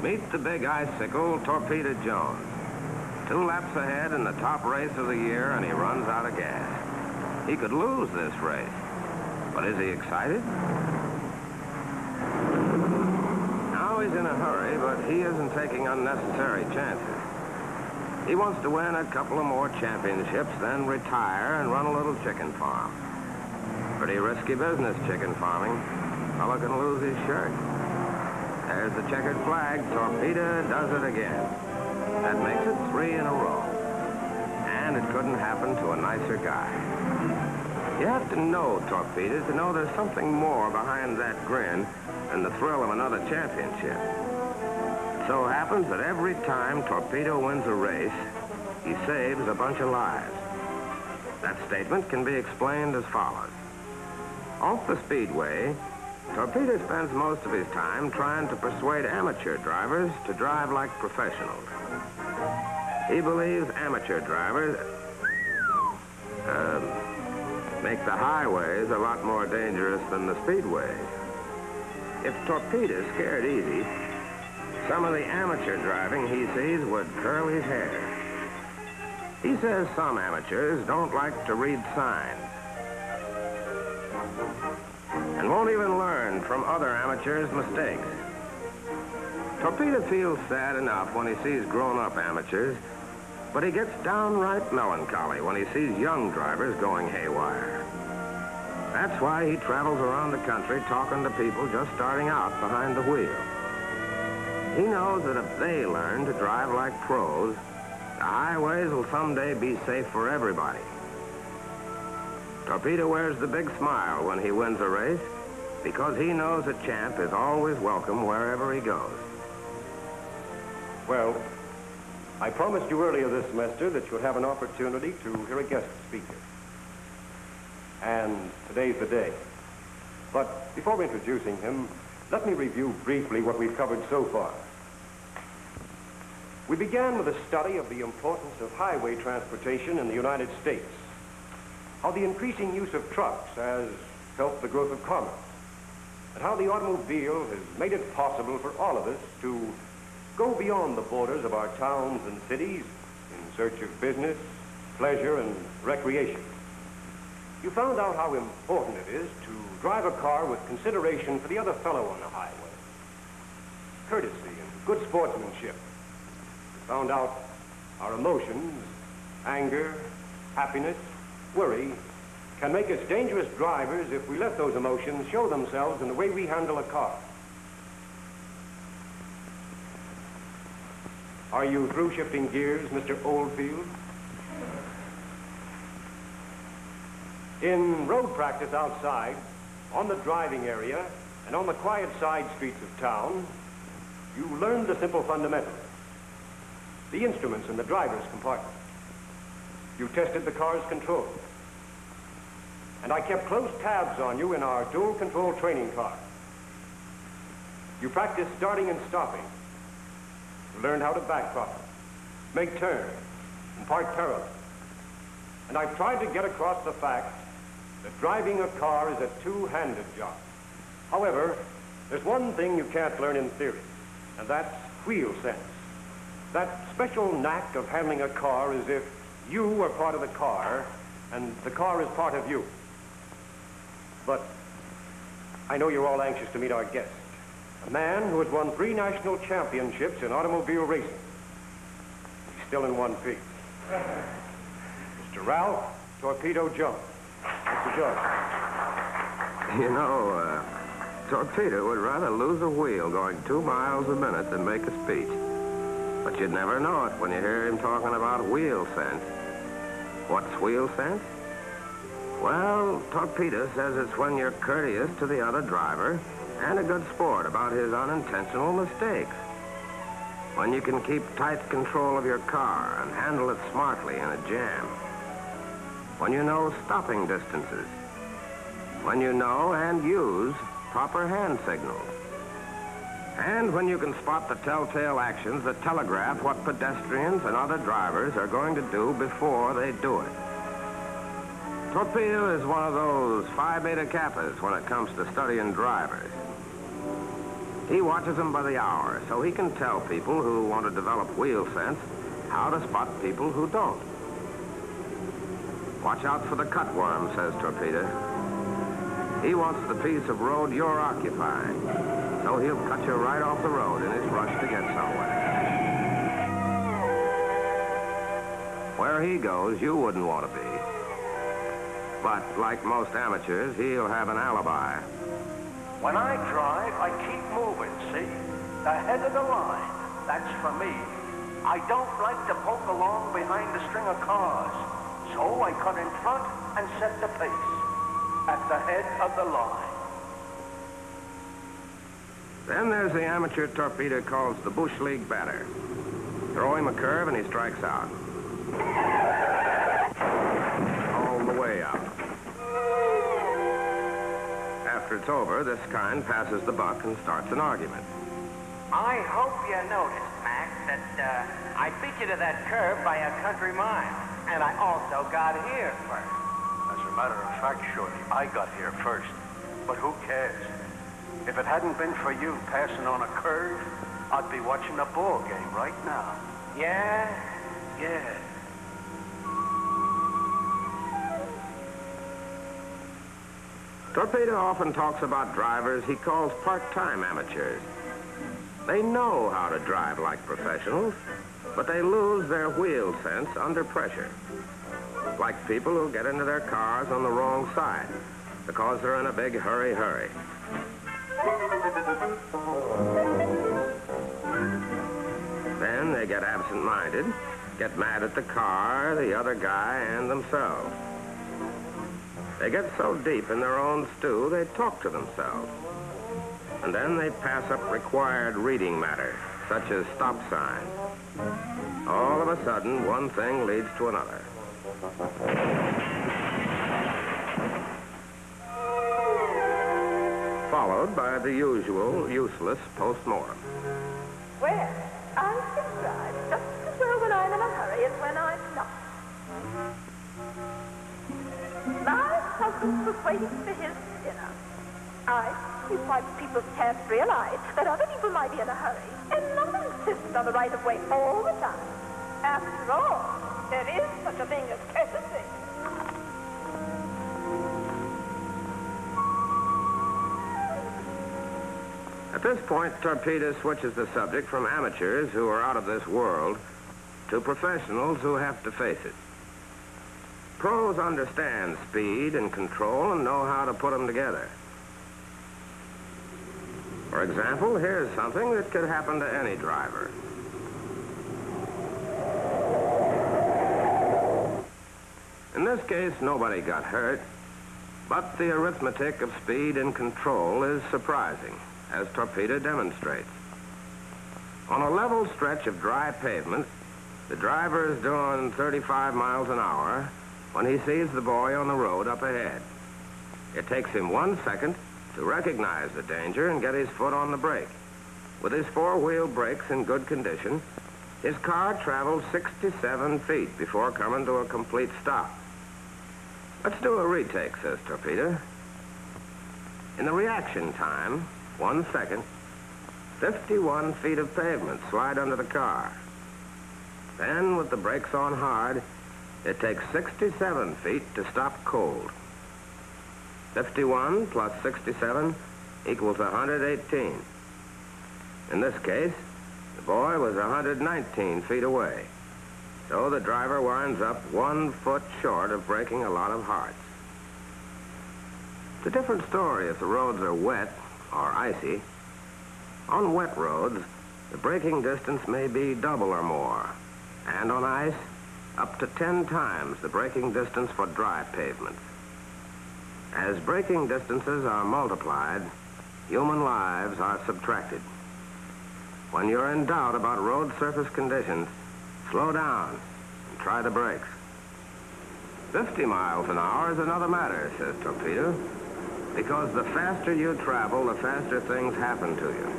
Meet the big icicle, Torpedo Jones. 2 laps ahead in the top race of the year, and he runs out of gas. He could lose this race, but is he excited? Now he's in a hurry, but he isn't taking unnecessary chances. He wants to win a couple of more championships, then retire and run a little chicken farm. Pretty risky business, chicken farming. Fella can lose his shirt. There's the checkered flag. Torpedo does it again. That makes it 3 in a row. And it couldn't happen to a nicer guy. You have to know Torpedo to know there's something more behind that grin than the thrill of another championship. It so happens that every time Torpedo wins a race, he saves a bunch of lives. That statement can be explained as follows. Off the speedway, Torpedo spends most of his time trying to persuade amateur drivers to drive like professionals. He believes amateur drivers make the highways a lot more dangerous than the speedways. If Torpedo's scared easy, some of the amateur driving he sees would curl his hair. He says some amateurs don't like to read signs and won't even learn from other amateurs' mistakes. Torpedo feels sad enough when he sees grown-up amateurs, but he gets downright melancholy when he sees young drivers going haywire. That's why he travels around the country talking to people just starting out behind the wheel. He knows that if they learn to drive like pros, the highways will someday be safe for everybody. Torpedo wears the big smile when he wins a race because he knows a champ is always welcome wherever he goes. Well, I promised you earlier this semester that you'd have an opportunity to hear a guest speaker. And today's the day. But before introducing him, let me review briefly what we've covered so far. We began with a study of the importance of highway transportation in the United States. How the increasing use of trucks has helped the growth of commerce, and how the automobile has made it possible for all of us to go beyond the borders of our towns and cities in search of business, pleasure, and recreation. You found out how important it is to drive a car with consideration for the other fellow on the highway, courtesy and good sportsmanship. You found out our emotions, anger, happiness, worry, can make us dangerous drivers if we let those emotions show themselves in the way we handle a car. Are you through shifting gears, Mr. Oldfield? In road practice outside, on the driving area, and on the quiet side streets of town, you learned the simple fundamentals. The instruments in the driver's compartment. You tested the car's controls. And I kept close tabs on you in our dual control training car. You practiced starting and stopping. You learned how to back properly, make turns, and park parallel. And I've tried to get across the fact that driving a car is a two-handed job. However, there's one thing you can't learn in theory, and that's wheel sense. That special knack of handling a car as if you are part of the car and the car is part of you. But I know you're all anxious to meet our guest, a man who has won 3 national championships in automobile racing. He's still in one piece. Mr. Ralph Torpedo Jones. Mr. Jones. You know, Torpedo would rather lose a wheel going 2 miles a minute than make a speech. But you'd never know it when you hear him talking about wheel sense. What's wheel sense? Well, Torpedo says it's when you're courteous to the other driver and a good sport about his unintentional mistakes. When you can keep tight control of your car and handle it smartly in a jam. When you know stopping distances. When you know and use proper hand signals. And when you can spot the telltale actions that telegraph what pedestrians and other drivers are going to do before they do it. Torpedo is one of those Phi Beta Kappas when it comes to studying drivers. He watches them by the hour, so he can tell people who want to develop wheel sense how to spot people who don't. Watch out for the cutworm, says Torpedo. He wants the piece of road you're occupying, so he'll cut you right off the road in his rush to get somewhere. Where he goes, you wouldn't want to be. But like most amateurs, he'll have an alibi. When I drive, I keep moving, see? The head of the line, that's for me. I don't like to poke along behind a string of cars, so I cut in front and set the pace. At the head of the line. Then there's the amateur Torpedo calls the Bush League batter. Throw him a curve and he strikes out. All the way out. After it's over, this kind passes the buck and starts an argument. I hope you noticed, Mac, that I beat you to that curve by a country mile. And I also got here first. As a matter of fact, Shorty, I got here first. But who cares? If it hadn't been for you passing on a curve, I'd be watching a ball game right now. Yeah? Yeah. Torpedo often talks about drivers he calls part-time amateurs. They know how to drive like professionals, but they lose their wheel sense under pressure. Like people who get into their cars on the wrong side because they're in a big hurry. Then they get absent-minded, get mad at the car, the other guy, and themselves. They get so deep in their own stew, they talk to themselves. And then they pass up required reading matter, such as stop signs. All of a sudden, one thing leads to another. Followed by the usual useless postmortem. Well, I can drive just as well when I'm in a hurry as when I'm not. My husband was waiting for his dinner. I see why people can't realize that other people might be in a hurry and not insist on the right of way all the time. After all, there is such a thing as courtesy. At this point, Torpedo switches the subject from amateurs who are out of this world to professionals who have to face it. Pros understand speed and control and know how to put them together. For example, here's something that could happen to any driver. In this case, nobody got hurt, but the arithmetic of speed and control is surprising, as Torpedo demonstrates. On a level stretch of dry pavement, the driver is doing 35 miles an hour when he sees the boy on the road up ahead. It takes him 1 second to recognize the danger and get his foot on the brake. With his four-wheel brakes in good condition, his car travels 67 feet before coming to a complete stop. Let's do a retake, says Torpedo. In the reaction time, 1 second, 51 feet of pavement slide under the car. Then, with the brakes on hard, it takes 67 feet to stop cold. 51 plus 67 equals 118. In this case, the boy was 119 feet away. So the driver winds up 1 foot short of breaking a lot of hearts. It's a different story if the roads are wet or icy. On wet roads, the braking distance may be double or more. And on ice, up to 10 times the braking distance for dry pavements. As braking distances are multiplied, human lives are subtracted. When you're in doubt about road surface conditions, slow down and try the brakes. 50 miles an hour is another matter, says Torpedo, because the faster you travel, the faster things happen to you.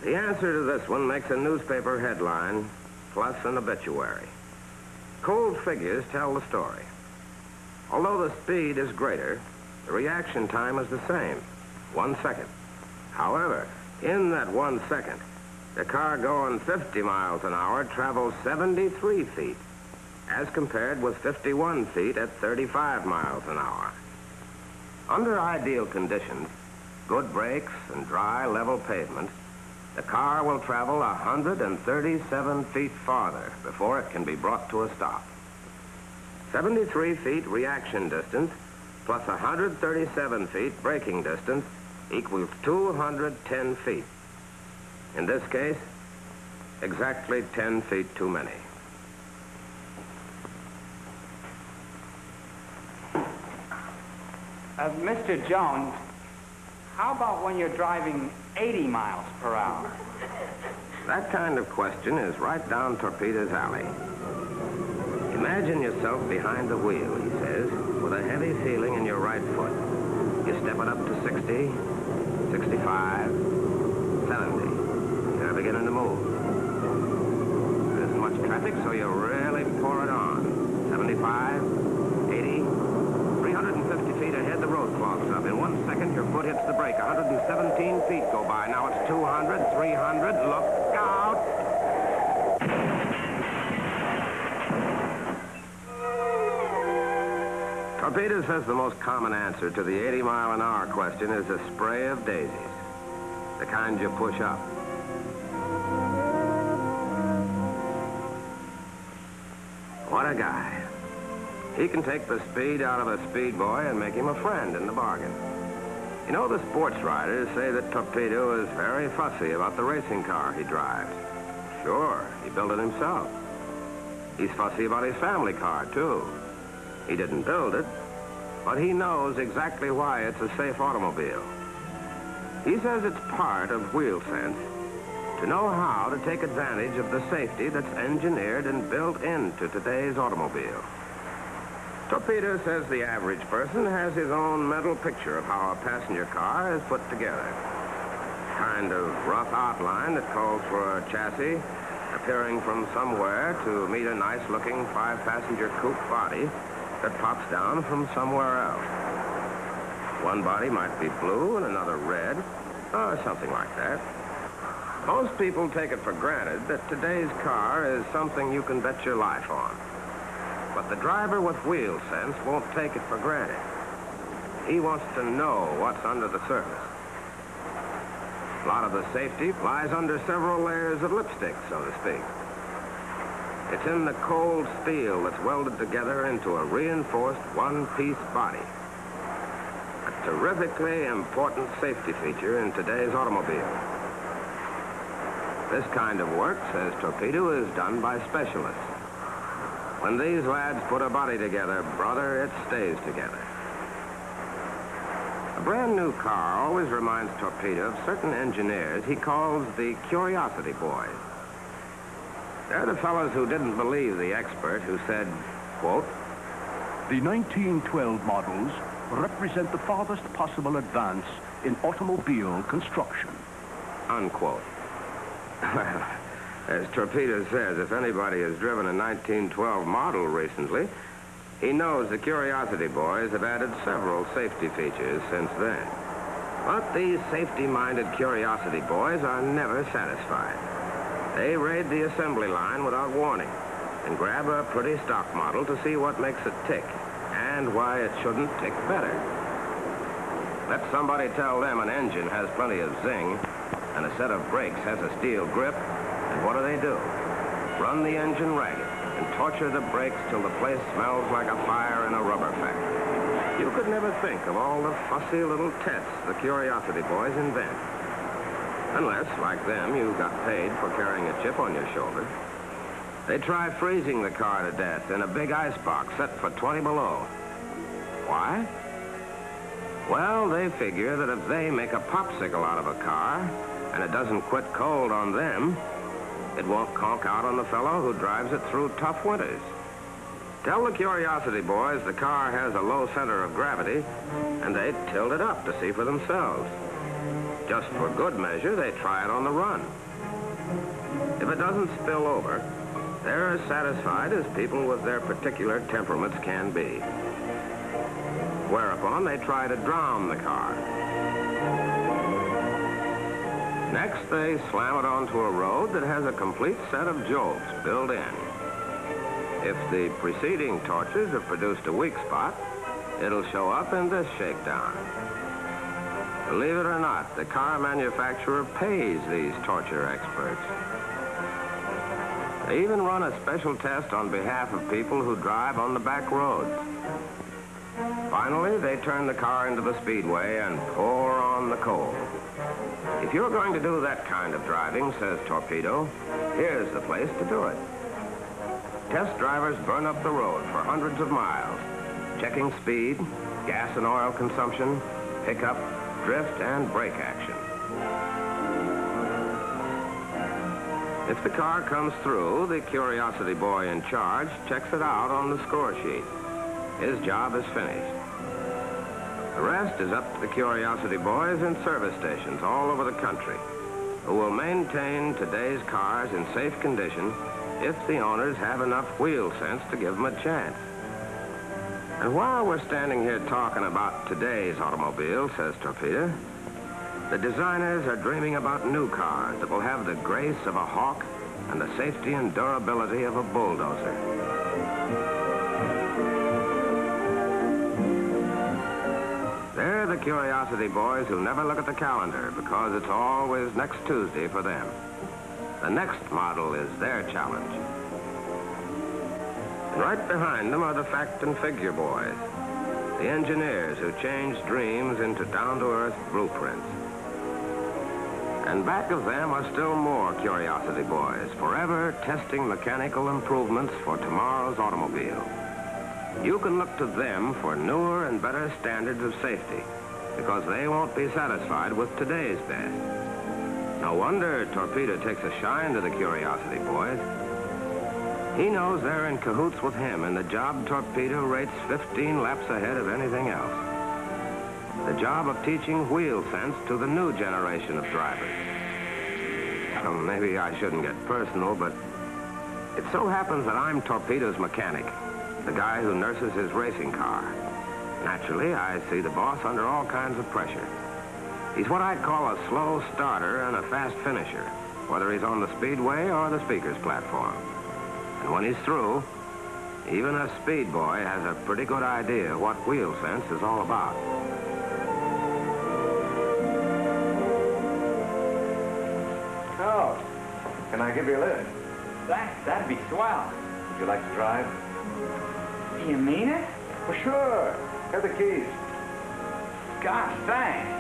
The answer to this one makes a newspaper headline, plus an obituary. Cold figures tell the story. Although the speed is greater, the reaction time is the same, 1 second. However, in that 1 second, the car going 50 miles an hour travels 73 feet, as compared with 51 feet at 35 miles an hour. Under ideal conditions, good brakes and dry, level pavements, the car will travel 137 feet farther before it can be brought to a stop. 73 feet reaction distance plus 137 feet braking distance equals 210 feet. In this case, exactly 10 feet too many. Mr. Jones, how about when you're driving 80 miles per hour? That kind of question is right down Torpedo's alley. Imagine yourself behind the wheel, he says, with a heavy feeling in your right foot. You step it up to 60, 65, 70. You're beginning to move. There isn't much traffic, so you really pour it on. 75, 80, 350 feet ahead, the road clogs up. In 1 second, your foot hits the brake. 117 feet go by. Now it's 200, 300. Look out! Torpedo says the most common answer to the 80-mile-an-hour question is a spray of daisies, the kind you push up. What a guy. He can take the speed out of a speed boy and make him a friend in the bargain. You know, the sports writers say that Torpedo is very fussy about the racing car he drives. Sure, he built it himself. He's fussy about his family car, too. He didn't build it, but he knows exactly why it's a safe automobile. He says it's part of wheel sense to know how to take advantage of the safety that's engineered and built into today's automobile. Torpedo says the average person has his own mental picture of how a passenger car is put together. Kind of rough outline that calls for a chassis appearing from somewhere to meet a nice-looking 5-passenger coupe body that pops down from somewhere else. One body might be blue and another red, or something like that. Most people take it for granted that today's car is something you can bet your life on. But the driver with wheel sense won't take it for granted. He wants to know what's under the surface. A lot of the safety lies under several layers of lipstick, so to speak. It's in the cold steel that's welded together into a reinforced one-piece body. A terrifically important safety feature in today's automobile. This kind of work, says Torpedo, is done by specialists. When these lads put a body together, brother, it stays together. A brand new car always reminds Torpedo of certain engineers he calls the Curiosity Boys. They're the fellows who didn't believe the expert who said, quote, "The 1912 models represent the farthest possible advance in automobile construction," unquote. As Torpedo says, if anybody has driven a 1912 model recently, he knows the Curiosity Boys have added several safety features since then. But these safety-minded Curiosity Boys are never satisfied. They raid the assembly line without warning and grab a pretty stock model to see what makes it tick and why it shouldn't tick better. Let somebody tell them an engine has plenty of zing and a set of brakes has a steel grip, and what do? Run the engine ragged and torture the brakes till the place smells like a fire in a rubber factory. You could never think of all the fussy little tests the Curiosity Boys invent. Unless, like them, you got paid for carrying a chip on your shoulder. They try freezing the car to death in a big ice box set for 20 below. Why? Well, they figure that if they make a popsicle out of a car and it doesn't quit cold on them, it won't conk out on the fellow who drives it through tough winters. Tell the Curiosity Boys the car has a low center of gravity, and they tilt it up to see for themselves. Just for good measure, they try it on the run. If it doesn't spill over, they're as satisfied as people with their particular temperaments can be. Whereupon they try to drown the car. Next, they slam it onto a road that has a complete set of jolts built in. If the preceding torches have produced a weak spot, it'll show up in this shakedown. Believe it or not, the car manufacturer pays these torture experts. They even run a special test on behalf of people who drive on the back roads. Finally, they turn the car into the speedway and pour on the coal. If you're going to do that kind of driving, says Torpedo, here's the place to do it. Test drivers burn up the road for hundreds of miles, checking speed, gas and oil consumption, pickup, drift, and brake action. If the car comes through, the Curiosity Boy in charge checks it out on the score sheet. His job is finished. The rest is up to the Curiosity Boys in service stations all over the country, who will maintain today's cars in safe condition if the owners have enough wheel sense to give them a chance. And while we're standing here talking about today's automobile, says Torpedo, the designers are dreaming about new cars that will have the grace of a hawk and the safety and durability of a bulldozer. They're the Curiosity Boys who never look at the calendar because it's always next Tuesday for them. The next model is their challenge. And right behind them are the fact and figure boys, the engineers who change dreams into down-to-earth blueprints. And back of them are still more Curiosity Boys, forever testing mechanical improvements for tomorrow's automobile. You can look to them for newer and better standards of safety, because they won't be satisfied with today's best. No wonder Torpedo takes a shine to the Curiosity Boys. He knows they're in cahoots with him in the job Torpedo rates 15 laps ahead of anything else. The job of teaching wheel sense to the new generation of drivers. Well, maybe I shouldn't get personal, but it so happens that I'm Torpedo's mechanic, the guy who nurses his racing car. Naturally, I see the boss under all kinds of pressure. He's what I'd call a slow starter and a fast finisher, whether he's on the speedway or the speaker's platform. And when he's through, even a speed boy has a pretty good idea what wheel sense is all about. Oh, can I give you a lift? Thanks, that'd be swell. Would you like to drive? You mean it? Well, sure. Here are the keys. Gosh, thanks.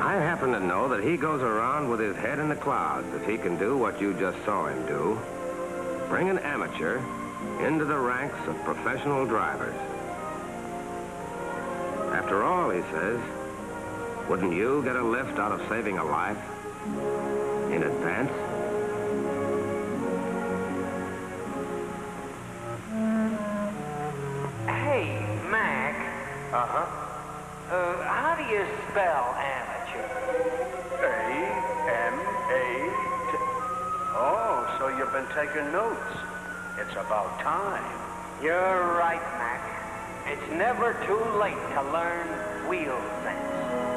I happen to know that he goes around with his head in the clouds if he can do what you just saw him do. Bring an amateur into the ranks of professional drivers. After all, he says, wouldn't you get a lift out of saving a life in advance? Hey, Mac. Uh-huh. How do you spell amateur? A-M-A-T. Oh, so you've been taking notes. It's about time. You're right, Mac. It's never too late to learn wheel sense.